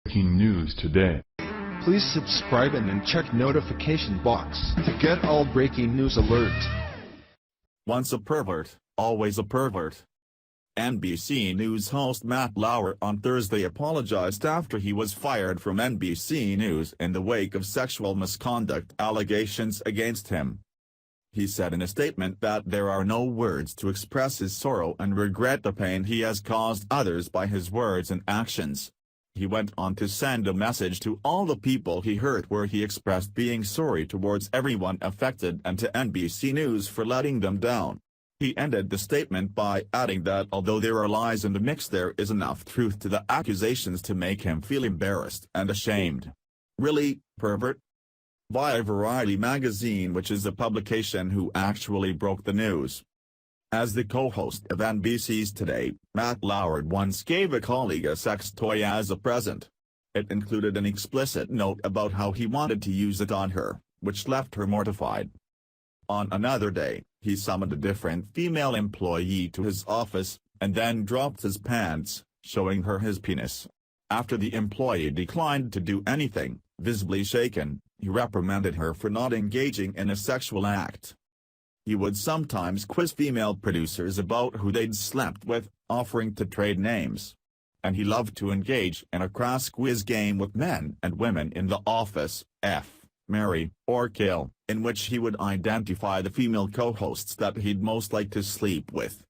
Breaking news today. Please subscribe and then check notification box to get all breaking news alerts. Once a pervert, always a pervert. NBC News host Matt Lauer on Thursday apologized after he was fired from NBC News in the wake of sexual misconduct allegations against him. He said in a statement that there are no words to express his sorrow and regret the pain he has caused others by his words and actions. He went on to send a message to all the people he hurt where he expressed being sorry towards everyone affected and to NBC News for letting them down. He ended the statement by adding that although there are lies in the mix, there is enough truth to the accusations to make him feel embarrassed and ashamed. Really, pervert? Via Variety magazine, which is the publication who actually broke the news. As the co-host of NBC's Today, Matt Lauer once gave a colleague a sex toy as a present. It included an explicit note about how he wanted to use it on her, which left her mortified. On another day, he summoned a different female employee to his office, and then dropped his pants, showing her his penis. After the employee declined to do anything, visibly shaken, he reprimanded her for not engaging in a sexual act. He would sometimes quiz female producers about who they'd slept with, offering to trade names. And he loved to engage in a crass quiz game with men and women in the office, marry, or kill, in which he would identify the female co-hosts that he'd most like to sleep with.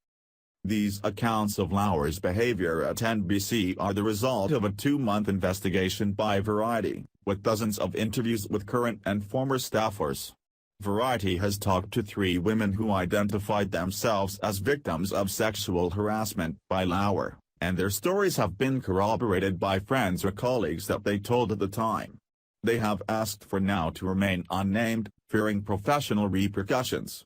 These accounts of Lauer's behavior at NBC are the result of a 2-month investigation by Variety, with dozens of interviews with current and former staffers. Variety has talked to 3 women who identified themselves as victims of sexual harassment by Lauer, and their stories have been corroborated by friends or colleagues that they told at the time. They have asked for now to remain unnamed, fearing professional repercussions.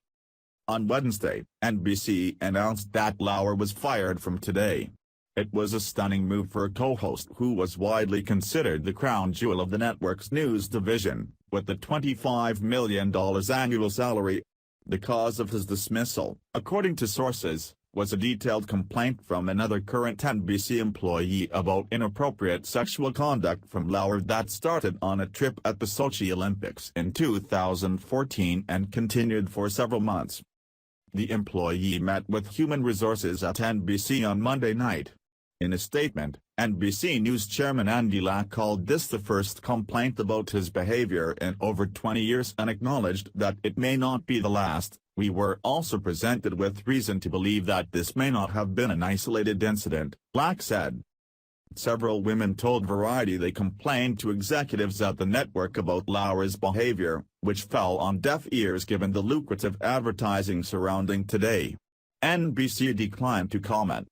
On Wednesday, NBC announced that Lauer was fired from Today. It was a stunning move for a co-host who was widely considered the crown jewel of the network's news division, with the $25 million annual salary. The cause of his dismissal, according to sources, was a detailed complaint from another current NBC employee about inappropriate sexual conduct from Lauer that started on a trip at the Sochi Olympics in 2014 and continued for several months. The employee met with human resources at NBC on Monday night. In a statement, NBC News chairman Andy Lack called this the first complaint about his behavior in over 20 years and acknowledged that it may not be the last. We were also presented with reason to believe that this may not have been an isolated incident, Lack said. Several women told Variety they complained to executives at the network about Lauer's behavior, which fell on deaf ears given the lucrative advertising surrounding Today. NBC declined to comment.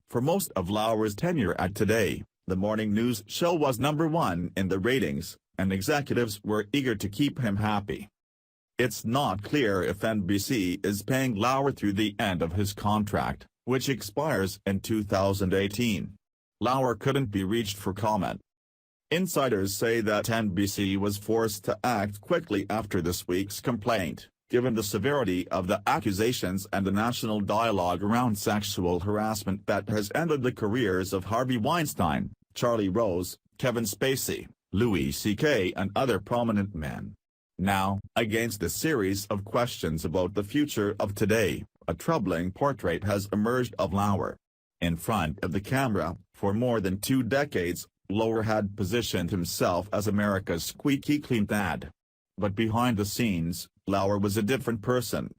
For most of Lauer's tenure at Today, the morning news show was #1 in the ratings, and executives were eager to keep him happy. It's not clear if NBC is paying Lauer through the end of his contract, which expires in 2018. Lauer couldn't be reached for comment. Insiders say that NBC was forced to act quickly after this week's complaint, given the severity of the accusations and the national dialogue around sexual harassment that has ended the careers of Harvey Weinstein, Charlie Rose, Kevin Spacey, Louis C.K. and other prominent men. Now, against a series of questions about the future of Today, a troubling portrait has emerged of Lauer. In front of the camera, for more than 2 decades, Lauer had positioned himself as America's squeaky clean dad. But behind the scenes, Lauer was a different person.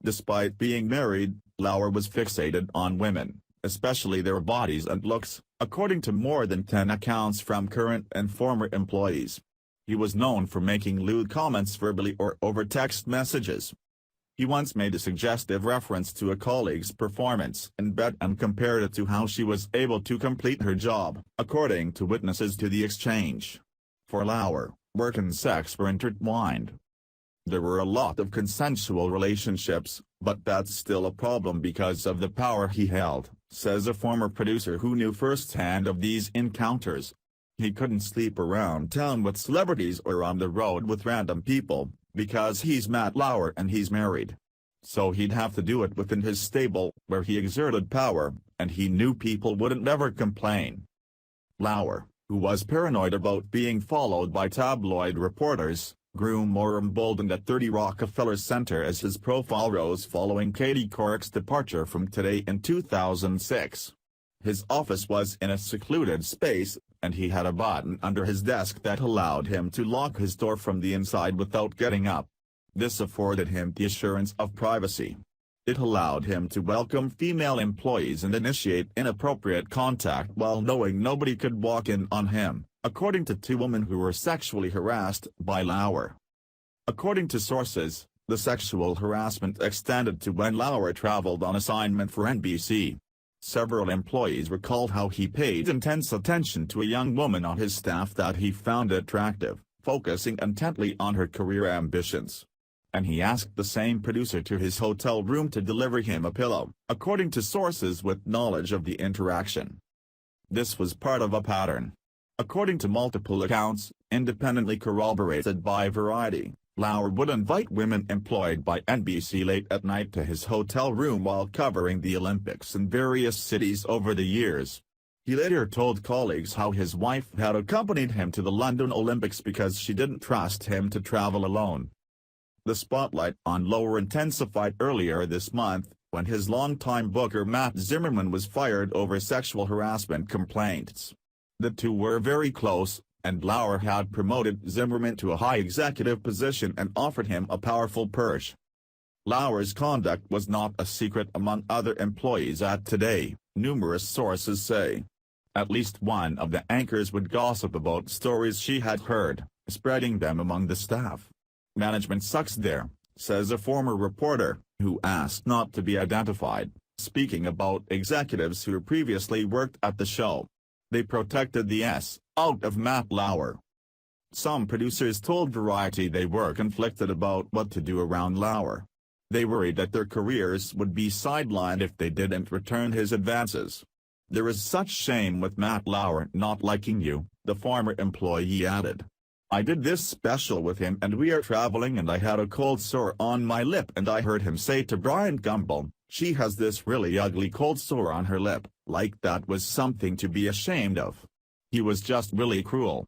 Despite being married, Lauer was fixated on women, especially their bodies and looks, according to more than 10 accounts from current and former employees. He was known for making lewd comments verbally or over text messages. He once made a suggestive reference to a colleague's performance in bed and compared it to how she was able to complete her job, according to witnesses to the exchange. For Lauer, work and sex were intertwined. There were a lot of consensual relationships, but that's still a problem because of the power he held, says a former producer who knew firsthand of these encounters. He couldn't sleep around town with celebrities or on the road with random people, because he's Matt Lauer and he's married. So he'd have to do it within his stable, where he exerted power, and he knew people wouldn't ever complain. Lauer, who was paranoid about being followed by tabloid reporters, grew more emboldened at 30 Rockefeller Center as his profile rose following Katie Couric's departure from Today in 2006. His office was in a secluded space, and he had a button under his desk that allowed him to lock his door from the inside without getting up. This afforded him the assurance of privacy. It allowed him to welcome female employees and initiate inappropriate contact while knowing nobody could walk in on him, according to two women who were sexually harassed by Lauer. According to sources, the sexual harassment extended to when Lauer traveled on assignment for NBC. Several employees recalled how he paid intense attention to a young woman on his staff that he found attractive, focusing intently on her career ambitions. And he asked the same producer to his hotel room to deliver him a pillow, according to sources with knowledge of the interaction. This was part of a pattern. According to multiple accounts, independently corroborated by Variety, Lauer would invite women employed by NBC late at night to his hotel room while covering the Olympics in various cities over the years. He later told colleagues how his wife had accompanied him to the London Olympics because she didn't trust him to travel alone. The spotlight on Lauer intensified earlier this month, when his longtime booker Matt Zimmerman was fired over sexual harassment complaints. The two were very close, and Lauer had promoted Zimmerman to a high executive position and offered him a powerful purse. Lauer's conduct was not a secret among other employees at Today, numerous sources say. At least one of the anchors would gossip about stories she had heard, spreading them among the staff. "Management sucks there," says a former reporter, who asked not to be identified, speaking about executives who previously worked at the show. They protected the S out of Matt Lauer. Some producers told Variety they were conflicted about what to do around Lauer. They worried that their careers would be sidelined if they didn't return his advances. "There is such shame with Matt Lauer not liking you," the former employee added. "I did this special with him and we are traveling and I had a cold sore on my lip and I heard him say to Brian Gumbel, 'She has this really ugly cold sore on her lip,' like that was something to be ashamed of. He was just really cruel."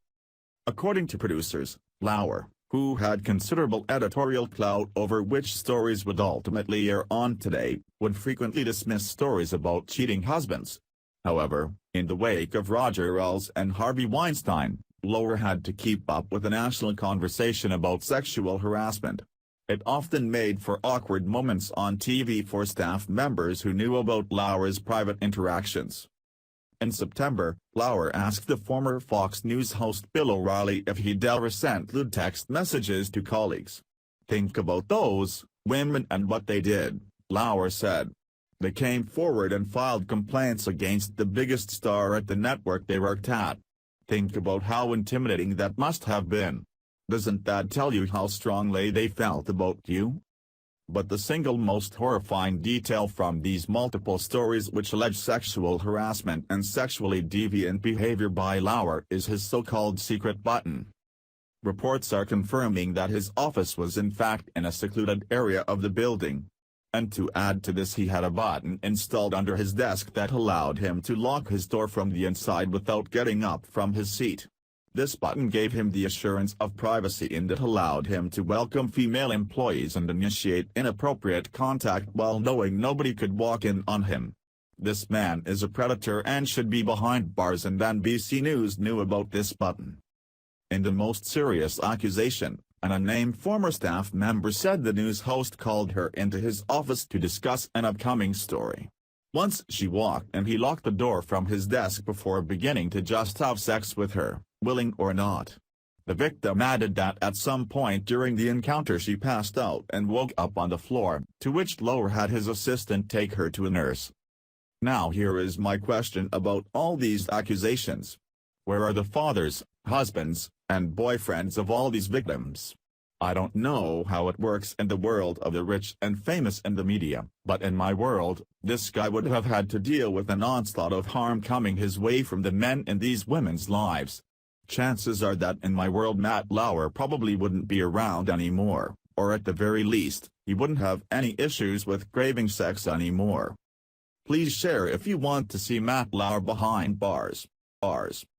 According to producers, Lauer, who had considerable editorial clout over which stories would ultimately air on Today, would frequently dismiss stories about cheating husbands. However, in the wake of Roger Ailes and Harvey Weinstein, Lauer had to keep up with the national conversation about sexual harassment. It often made for awkward moments on TV for staff members who knew about Lauer's private interactions. In September, Lauer asked the former Fox News host Bill O'Reilly if he'd ever sent lewd text messages to colleagues. "Think about those women and what they did," Lauer said. "They came forward and filed complaints against the biggest star at the network they worked at. Think about how intimidating that must have been. Doesn't that tell you how strongly they felt about you?" But the single most horrifying detail from these multiple stories which allege sexual harassment and sexually deviant behavior by Lauer is his so-called secret button. Reports are confirming that his office was in fact in a secluded area of the building. And to add to this, he had a button installed under his desk that allowed him to lock his door from the inside without getting up from his seat. This button gave him the assurance of privacy and it allowed him to welcome female employees and initiate inappropriate contact while knowing nobody could walk in on him. This man is a predator and should be behind bars, and NBC News knew about this button. In the most serious accusation, an unnamed former staff member said the news host called her into his office to discuss an upcoming story. Once she walked in, he locked the door from his desk before beginning to just have sex with her, willing or not. The victim added that at some point during the encounter she passed out and woke up on the floor, to which Lauer had his assistant take her to a nurse. Now here is my question about all these accusations. Where are the fathers, husbands, and boyfriends of all these victims? I don't know how it works in the world of the rich and famous and the media, but in my world, this guy would have had to deal with an onslaught of harm coming his way from the men in these women's lives. Chances are that in my world Matt Lauer probably wouldn't be around anymore, or at the very least, he wouldn't have any issues with craving sex anymore. Please share if you want to see Matt Lauer behind bars.